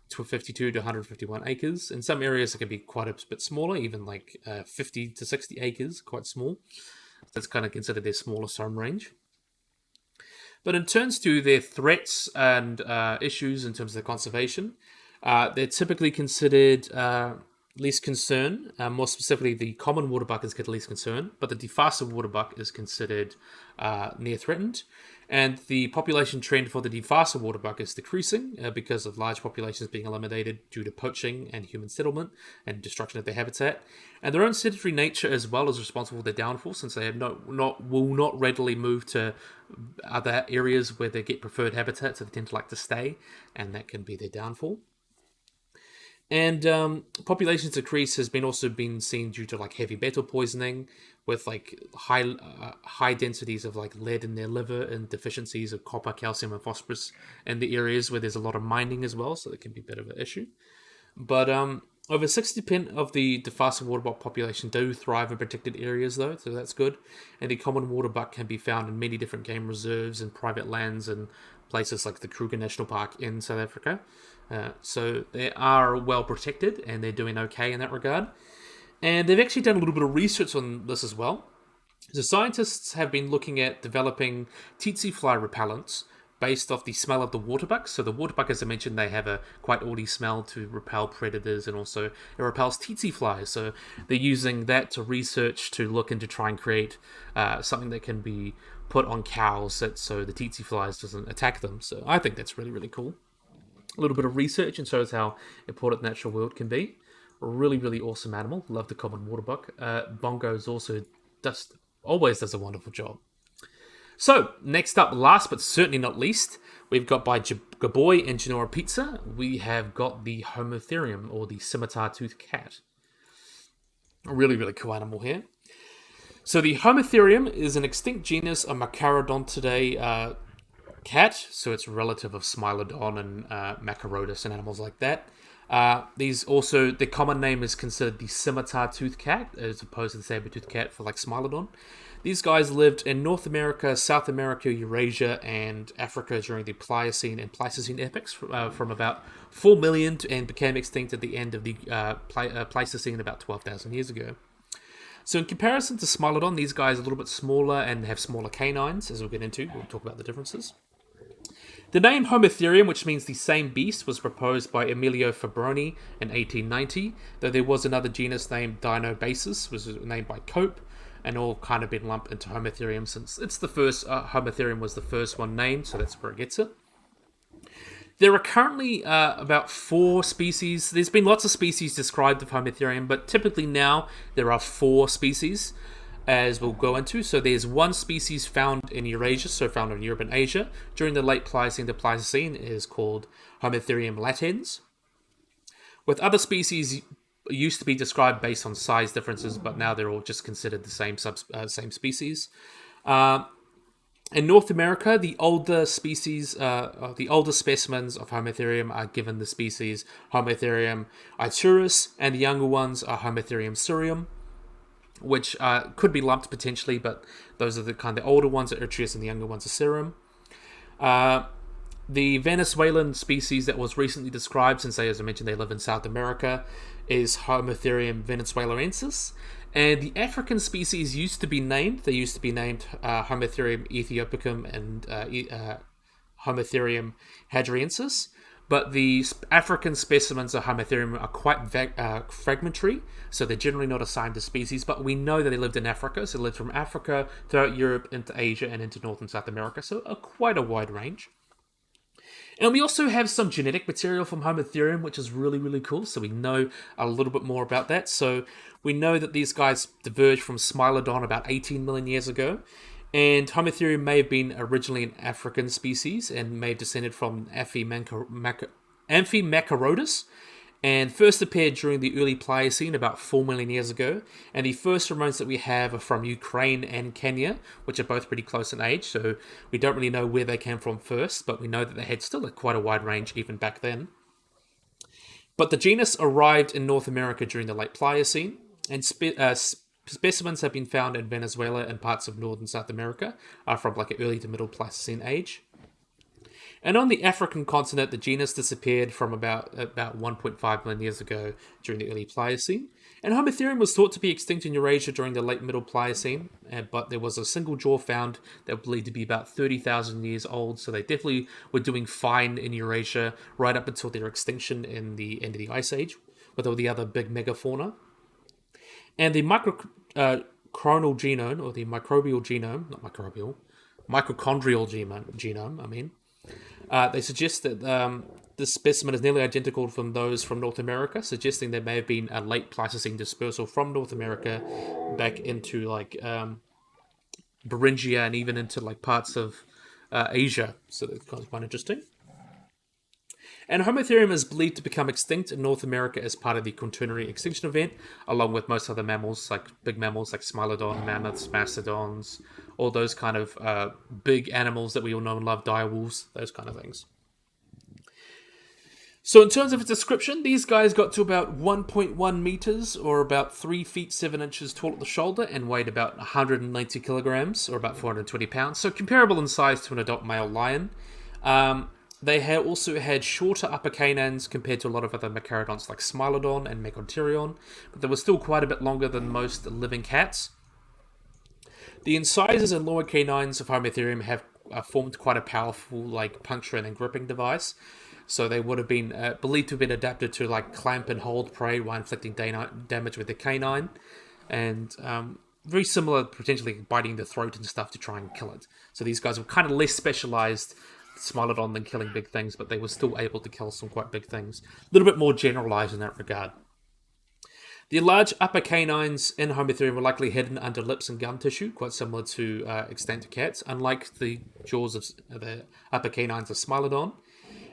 52 to 151 acres. In some areas, it can be quite a bit smaller, even like 50 to 60 acres, quite small. That's kind of considered their smallest home range. But in terms to their threats and issues in terms of their conservation, they're typically considered least concern. More specifically, the common waterbuck is considered least concern, but the defaster waterbuck is considered near threatened. And the population trend for the defaster waterbuck is decreasing because of large populations being eliminated due to poaching and human settlement and destruction of their habitat. And their own sedentary nature as well is responsible for their downfall, since they have will not readily move to other areas where they get preferred habitat, so they tend to like to stay, and that can be their downfall. And population decrease has also been seen due to like heavy metal poisoning, with like high densities of like lead in their liver, and deficiencies of copper, calcium, and phosphorus in the areas where there's a lot of mining as well, so that can be a bit of an issue. But over 60% of the defaster waterbuck population do thrive in protected areas, though, so that's good. And the common waterbuck can be found in many different game reserves and private lands and places like the Kruger National Park in South Africa. So they are well protected, and they're doing okay in that regard. And they've actually done a little bit of research on this as well. So scientists have been looking at developing tsetse fly repellents based off the smell of the waterbuck. So the waterbuck, as I mentioned, they have a quite oily smell to repel predators, and also it repels tsetse flies. So they're using that to research to look into try and create something that can be put on cows so the tsetse flies doesn't attack them. So I think that's really, really cool. A little bit of research, and shows how important the natural world can be. Really, really awesome animal. Love the common waterbuck. Bongo's also always does a wonderful job. So, next up, last but certainly not least, we've got by Gaboy and Genora Pizza, we have got the Homotherium, or the Scimitar-toothed cat. A really, really cool animal here. So the Homotherium is an extinct genus of Machaerodontidae cat, so it's a relative of Smilodon and Machaerodus and animals like that. These also, the common name is considered the Scimitar-toothed cat, as opposed to the saber-toothed cat for like Smilodon. These guys lived in North America, South America, Eurasia, and Africa during the Pliocene and Pleistocene epochs from about 4 million and became extinct at the end of the Pleistocene about 12,000 years ago. So in comparison to Smilodon, these guys are a little bit smaller and have smaller canines, as we'll get into. We'll talk about the differences. The name Homotherium, which means the same beast, was proposed by Emilio Fabroni in 1890, though there was another genus named Dinobasis, was named by Cope, and all kind of been lumped into Homotherium since it's the first, Homotherium was the first one named, so that's where it gets it. There are currently about 4 species. There's been lots of species described of Homotherium, but typically now there are 4 species, as we'll go into. So there's 1 species found in Eurasia, so found in Europe and Asia. During the late Pliocene to Pleistocene is called Homotherium latens. With other species used to be described based on size differences, but now they're all just considered the same species. In North America, the older species, the older specimens of Homotherium are given the species Homotherium iturus, and the younger ones are Homotherium surium, which could be lumped potentially, but those are the kind of the older ones are Iturus and the younger ones are Surium. The Venezuelan species that was recently described, since they, as I mentioned, they live in South America, is Homotherium venezuelensis. And the African species used to be named, Homotherium ethiopicum and Homotherium hadriensis. But the African specimens of Homotherium are quite fragmentary, so they're generally not assigned to species, but we know that they lived in Africa, so they lived from Africa throughout Europe into Asia and into North and South America, so quite a wide range. And we also have some genetic material from Homotherium, which is really, really cool. So we know a little bit more about that. So we know that these guys diverged from Smilodon about 18 million years ago. And Homotherium may have been originally an African species and may have descended from Amphimachaerodus, and first appeared during the early Pliocene about 4 million years ago. And the first remains that we have are from Ukraine and Kenya, which are both pretty close in age, so we don't really know where they came from first, but we know that they had still quite a wide range even back then. But the genus arrived in North America during the late Pliocene, and specimens have been found in Venezuela and parts of North and South America from like an early to middle Pleistocene age. And on the African continent, the genus disappeared from about 1.5 million years ago during the early Pliocene. And Homotherium was thought to be extinct in Eurasia during the late Middle Pliocene, but there was a single jaw found that was believed to be about 30,000 years old, so they definitely were doing fine in Eurasia right up until their extinction in the end of the Ice Age, with all the other big megafauna. And the mitochondrial genome, or the microbial genome, mitochondrial genome, they suggest that this specimen is nearly identical from those from North America, suggesting there may have been a late Pleistocene dispersal from North America back into like Beringia and even into like parts of Asia. So that's quite interesting. And Homotherium is believed to become extinct in North America as part of the Quaternary extinction event, along with most other mammals, like big mammals like Smilodon, mammoths, mastodons, all those kind of big animals that we all know and love, direwolves, those kind of things. So in terms of its description, these guys got to about 1.1 meters, or about 3 feet 7 inches tall at the shoulder, and weighed about 190 kilograms, or about 420 pounds, so comparable in size to an adult male lion. They also had shorter upper canines compared to a lot of other Machaerodonts like Smilodon and Megantereon, but they were still quite a bit longer than most living cats. The incisors and lower canines of Homotherium have formed quite a powerful like puncturing and gripping device, so they would have been believed to have been adapted to like clamp and hold prey while inflicting damage with the canine, and very similar, potentially biting the throat and stuff to try and kill it. So these guys were kind of less specialized Smilodon than killing big things, but they were still able to kill some quite big things. A little bit more generalized in that regard. The large upper canines in Homotherium were likely hidden under lips and gum tissue, quite similar to extant cats, unlike the jaws of the upper canines of Smilodon.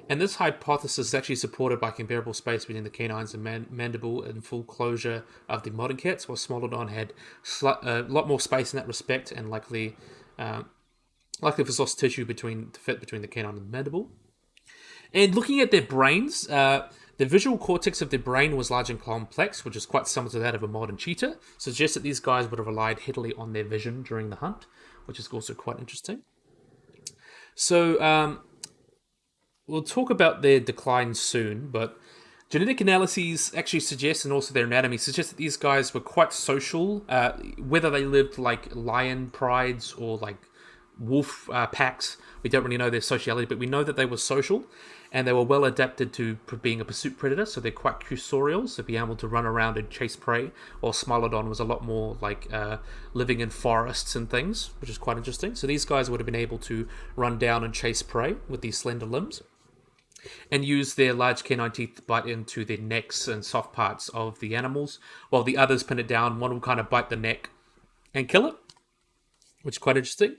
And this hypothesis is actually supported by comparable space between the canines and mandible and full closure of the modern cats, while Smilodon had a lot more space in that respect, and likely for soft tissue to fit between the canine and the mandible. And looking at their brains, the visual cortex of their brain was large and complex, which is quite similar to that of a modern cheetah. Suggests that these guys would have relied heavily on their vision during the hunt, which is also quite interesting. So we'll talk about their decline soon, but genetic analyses actually suggest, and also their anatomy suggests, that these guys were quite social. Whether they lived like lion prides or like wolf packs, we don't really know their sociality, but we know that they were social, and they were well adapted to being a pursuit predator, so they're quite cursorial, so being able to run around and chase prey, while Smilodon was a lot more like living in forests and things, which is quite interesting. So these guys would have been able to run down and chase prey with these slender limbs, and use their large canine teeth to bite into their necks and soft parts of the animals, while the others pin it down. One will kind of bite the neck and kill it, which is quite interesting.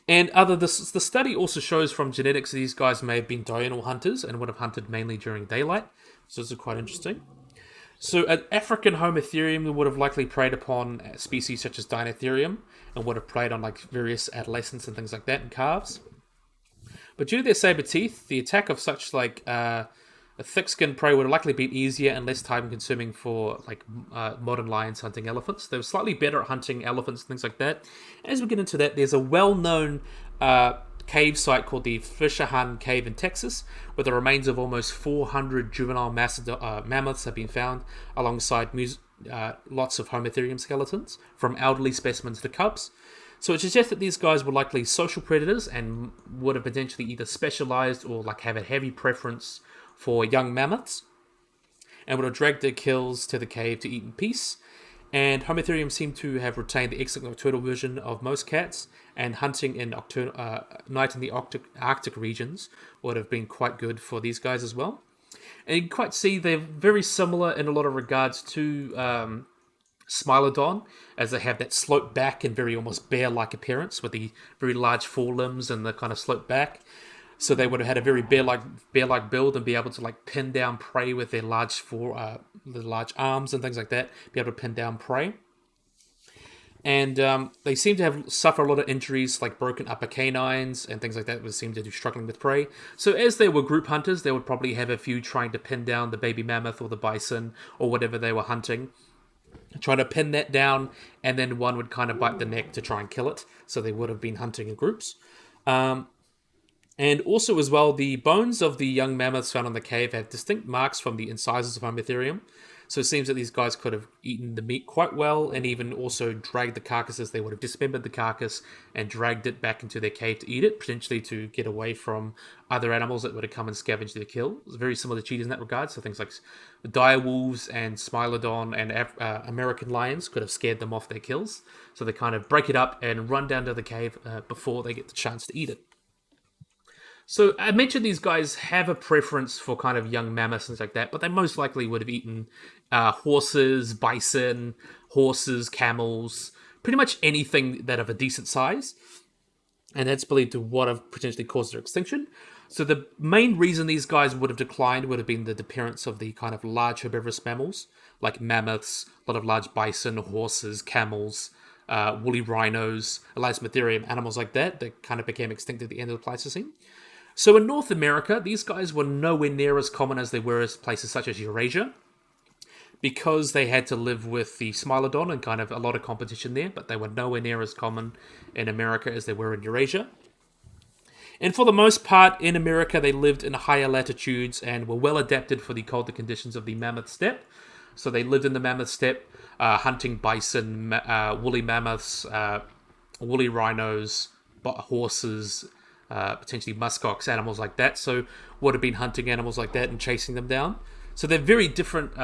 And the study also shows from genetics that these guys may have been diurnal hunters and would have hunted mainly during daylight. So this is quite interesting. So an African Homotherium would have likely preyed upon species such as Dinotherium, and would have preyed on like various adolescents and things like that, and calves. But due to their saber teeth, the attack of such like a thick-skinned prey would have likely been easier and less time-consuming for like modern lions hunting elephants. They were slightly better at hunting elephants and things like that. As we get into that, there's a well-known cave site called the Fisherhan Cave in Texas, where the remains of almost 400 juvenile mammoths have been found, alongside lots of Homotherium skeletons, from elderly specimens to cubs. So it suggests that these guys were likely social predators and would have potentially either specialized or like have a heavy preference for young mammoths, and would have dragged their kills to the cave to eat in peace. And Homotherium seem to have retained the excellent nocturnal vision of most cats, and hunting in night in the Arctic regions would have been quite good for these guys as well. And you can quite see they're very similar in a lot of regards to Smilodon, as they have that sloped back and very almost bear-like appearance with the very large forelimbs and the kind of sloped back. So they would have had a very bear-like build and be able to like pin down prey with their large large arms and things like that. Be able to pin down prey. And they seem to have suffered a lot of injuries, like broken upper canines and things like that, which seem to be struggling with prey. So as they were group hunters, they would probably have a few trying to pin down the baby mammoth or the bison or whatever they were hunting, trying to pin that down, and then one would kind of bite the neck to try and kill it. So they would have been hunting in groups. And also as well, the bones of the young mammoths found in the cave have distinct marks from the incisors of Homotherium. So it seems that these guys could have eaten the meat quite well, and even also dragged the carcasses. They would have dismembered the carcass and dragged it back into their cave to eat it, potentially to get away from other animals that would have come and scavenged their kill. It's very similar to cheetahs in that regard. So things like dire wolves and Smilodon and American lions could have scared them off their kills. So they kind of break it up and run down to the cave before they get the chance to eat it. So I mentioned these guys have a preference for kind of young mammoths and things like that, but they most likely would have eaten horses, bison, camels, pretty much anything that of a decent size. And that's believed to what have potentially caused their extinction. So the main reason these guys would have declined would have been the disappearance of the kind of large herbivorous mammals, like mammoths, a lot of large bison, horses, camels, woolly rhinos, Homotherium, animals like that kind of became extinct at the end of the Pleistocene. So in North America, these guys were nowhere near as common as they were in places such as Eurasia, because they had to live with the Smilodon and kind of a lot of competition there, but they were nowhere near as common in America as they were in Eurasia. And for the most part, in America, they lived in higher latitudes and were well adapted for the colder conditions of the mammoth steppe. So they lived in the mammoth steppe, hunting bison, woolly mammoths, woolly rhinos, horses, potentially muskox, animals like that. So would have been hunting animals like that and chasing them down. So they're very different.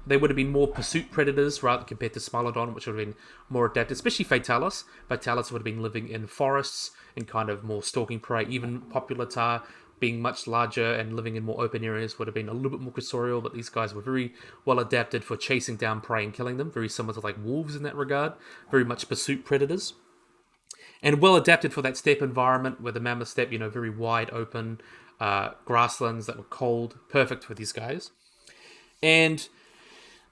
They would have been more pursuit predators rather compared to Smilodon, which would have been more adapted, especially Fatalis. Fatalis would have been living in forests and kind of more stalking prey. Even Populatar being much larger and living in more open areas would have been a little bit more cursorial, but these guys were very well adapted for chasing down prey and killing them, very similar to like wolves in that regard, very much pursuit predators. And well adapted for that steppe environment where the mammoth steppe, very wide open grasslands that were cold, perfect for these guys. And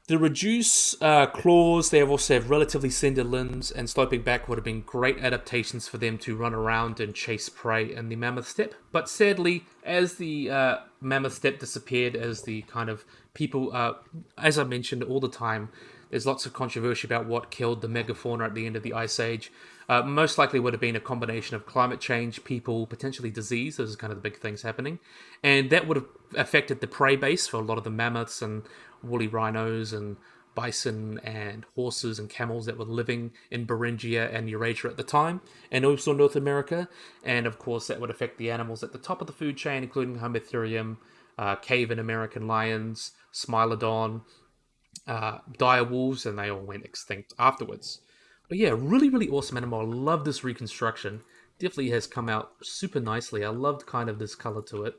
the reduced claws, they also have relatively slender limbs, and sloping back would have been great adaptations for them to run around and chase prey in the mammoth steppe. But sadly, as the mammoth steppe disappeared, as the kind of people, as I mentioned all the time, there's lots of controversy about what killed the megafauna at the end of the Ice Age. Most likely would have been a combination of climate change, people, potentially disease. Those are kind of the big things happening. And that would have affected the prey base for a lot of the mammoths and woolly rhinos and bison and horses and camels that were living in Beringia and Eurasia at the time, and also North America. And of course, that would affect the animals at the top of the food chain, including Homotherium, cave and American lions, Smilodon, dire wolves, and they all went extinct afterwards. But yeah, really, really awesome animal. I love this reconstruction. Definitely has come out super nicely. I loved kind of this color to it.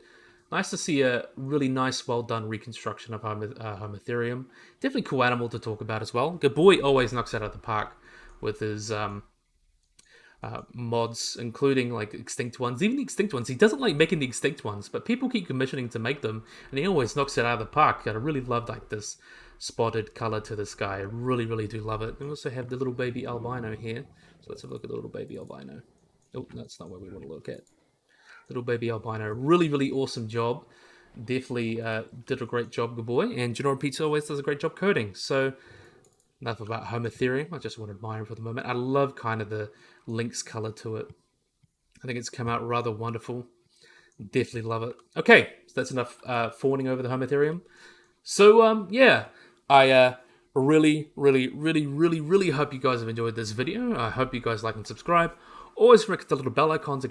Nice to see a really nice, well done reconstruction of Homotherium. Definitely cool animal to talk about as well. Good boy always knocks it out of the park with his mods, including like extinct ones. Even the extinct ones, he doesn't like making the extinct ones, but people keep commissioning to make them, and he always knocks it out of the park. I really love like this spotted color to this guy. I really, really do love it. We also have the little baby albino here. So let's have a look at the little baby albino. Oh, that's not what we want to look at. Little baby albino. Really, really awesome job. Definitely did a great job, good boy. And Genora Pizza always does a great job coding. So enough about Homotherium. I just want to admire him for the moment. I love kind of the lynx color to it. I think it's come out rather wonderful. Definitely love it. Okay, so that's enough fawning over the Homotherium. So, yeah, I really, really, really, really, really hope you guys have enjoyed this video. I hope you guys like and subscribe. Always remember the little bell icon to get